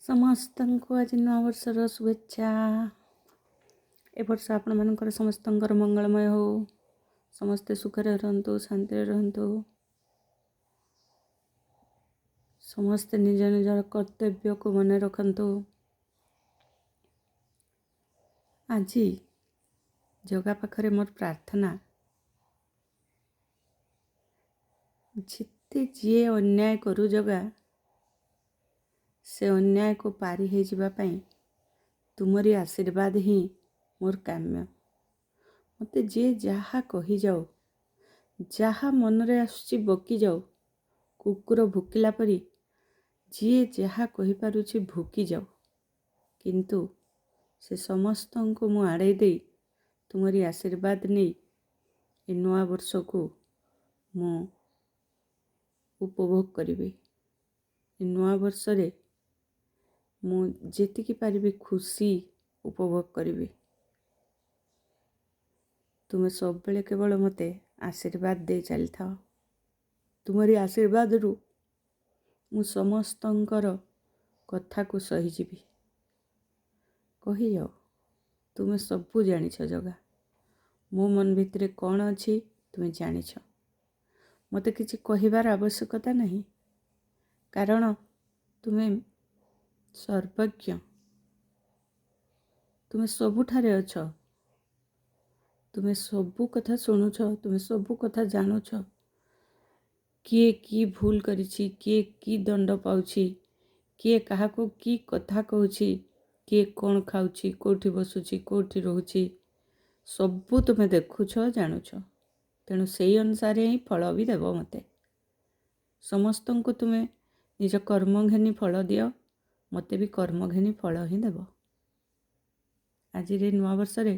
ସମସ୍ତଙ୍କୁ ଆଜି ନୂଆବର୍ଷର ଶୁଭେଚ୍ଛା। ଏ ବର୍ଷ ଆପଣମାନଙ୍କର ସମସ୍ତଙ୍କର ମଙ୍ଗଳମୟ ହଉ। ସମସ୍ତେ ସୁଖରେ ରୁହନ୍ତୁ, ଶାନ୍ତିରେ ରୁହନ୍ତୁ। ସମସ୍ତେ ନିଜ ନିଜର କର୍ତ୍ତବ୍ୟକୁ ମନେ ରଖନ୍ତୁ। ଆଜି ଜଗା ପାଖରେ ମୋର ପ୍ରାର୍ଥନା, ଯେତେ ଯିଏ ଅନ୍ୟାୟ କରୁ ଜଗା, ସେ ଅନ୍ୟାୟକୁ ପାରି ହେଇଯିବା ପାଇଁ ତୁମରି ଆଶୀର୍ବାଦ ହିଁ ମୋର କାମ୍ୟ। ମୋତେ ଯିଏ ଯାହା କହିଯାଉ, ଯାହା ମନରେ ଆସୁଛି ବକିଯାଉ, କୁକୁର ଭୁକିଲା ପରି ଯିଏ ଯାହା କହିପାରୁଛି ଭୁକି ଯାଉ, କିନ୍ତୁ ସେ ସମସ୍ତଙ୍କୁ ମୁଁ ଆଡ଼େଇ ଦେଇ ତୁମରି ଆଶୀର୍ବାଦ ନେଇ ଏ ନୂଆ ବର୍ଷକୁ ମୁଁ ଉପଭୋଗ କରିବି। ଏ ନୂଆ ବର୍ଷରେ ମୁଁ ଯେତିକି ପାରିବି ଖୁସି ଉପଭୋଗ କରିବି। ତୁମେ ସବୁବେଳେ କେବଳ ମୋତେ ଆଶୀର୍ବାଦ ଦେଇ ଚାଲିଥାଅ। ତୁମରି ଆଶୀର୍ବାଦରୁ ମୁଁ ସମସ୍ତଙ୍କର କଥାକୁ ସହିଯିବି। କହିଯାଅ, ତୁମେ ସବୁ ଜାଣିଛ ଜଗା। ମୋ ମନ ଭିତରେ କ'ଣ ଅଛି ତୁମେ ଜାଣିଛ। ମୋତେ କିଛି କହିବାର ଆବଶ୍ୟକତା ନାହିଁ, କାରଣ ତୁମେ ସର୍ବଜ୍ଞ। ତୁମେ ସବୁଠାରେ ଅଛ। ତୁମେ ସବୁ କଥା ଶୁଣୁଛ, ତୁମେ ସବୁ କଥା ଜାଣୁଛ। କିଏ କି ଭୁଲ କରିଛି, କିଏ କି ଦଣ୍ଡ ପାଉଛି, କିଏ କାହାକୁ କି କଥା କହୁଛି, କିଏ କ'ଣ ଖାଉଛି, କେଉଁଠି ବସୁଛି, କେଉଁଠି ରହୁଛି, ସବୁ ତୁମେ ଦେଖୁଛ, ଜାଣୁଛ। ତେଣୁ ସେଇ ଅନୁସାରେ ହିଁ ଫଳ ବି ଦେବ ମୋତେ। ସମସ୍ତଙ୍କୁ ତୁମେ ନିଜ କର୍ମ ଘେନି ଫଳ ଦିଅ, ମୋତେ ବି କର୍ମ ଘେନି ଫଳ ହିଁ ଦେବ। ଆଜିର ନୂଆ ବର୍ଷରେ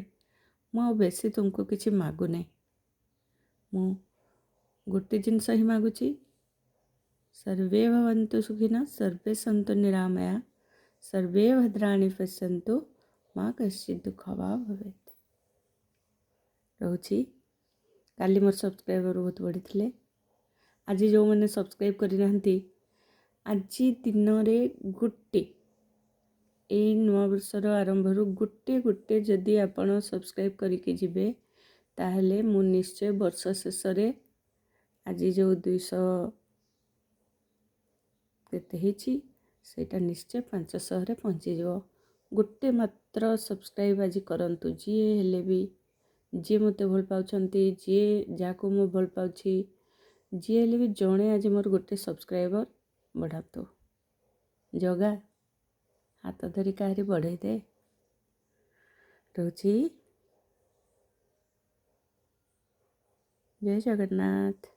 ମୁଁ ଆଉ ବେଶୀ ତୁମକୁ କିଛି ମାଗୁନାହିଁ। ମୁଁ ଗୋଟେ ଜିନିଷ ହିଁ ମାଗୁଛି, ସର୍ବେ ଭବନ୍ତୁ ସୁଖିନଃ, ସର୍ବେ ସନ୍ତୁ ନିରାମୟା, ସର୍ବେ ଭଦ୍ରାଣି ପଶ୍ୟନ୍ତୁ, ମା କଶ୍ଚିତ୍ ଦୁଃଖ ବା ଭବେତ୍। ରହୁଛି। କାଲି ମୋର ସବସ୍କ୍ରାଇବର ବହୁତ ବଢ଼ିଥିଲେ। ଆଜି ଯେଉଁମାନେ ସବସ୍କ୍ରାଇବ୍ କରିନାହାନ୍ତି, ଆଜି ଦିନରେ ଗୋଟେ, ଏଇ ନୂଆବର୍ଷର ଆରମ୍ଭରୁ ଗୋଟେ ଯଦି ଆପଣ ସବସ୍କ୍ରାଇବ୍ କରିକି ଯିବେ, ତାହେଲେ ମୁଁ ନିଶ୍ଚୟ ବର୍ଷ ଶେଷରେ ଆଜି ଯେଉଁ 200 କେତେ ହେଇଛି, ସେଇଟା ନିଶ୍ଚୟ 500ରେ ପହଞ୍ଚିଯିବ। ଗୋଟେ ମାତ୍ର ସବସ୍କ୍ରାଇବ୍ ଆଜି କରନ୍ତୁ। ଯିଏ ହେଲେ ବି, ଯିଏ ମୋତେ ଭଲ ପାଉଛନ୍ତି, ଯିଏ ଯାହାକୁ ମୁଁ ଭଲ ପାଉଛି, ଯିଏ ହେଲେ ବି ଜଣେ ଆଜି ମୋର ଗୋଟେ ସବସ୍କ୍ରାଇବର୍ ବଢ଼ାନ୍ତୁ। ଜଗା ହାତ ଧରି କାହାରି ବଢ଼େଇ ଦେ। ରହୁଛି। ଜୟ ଜଗନ୍ନାଥ।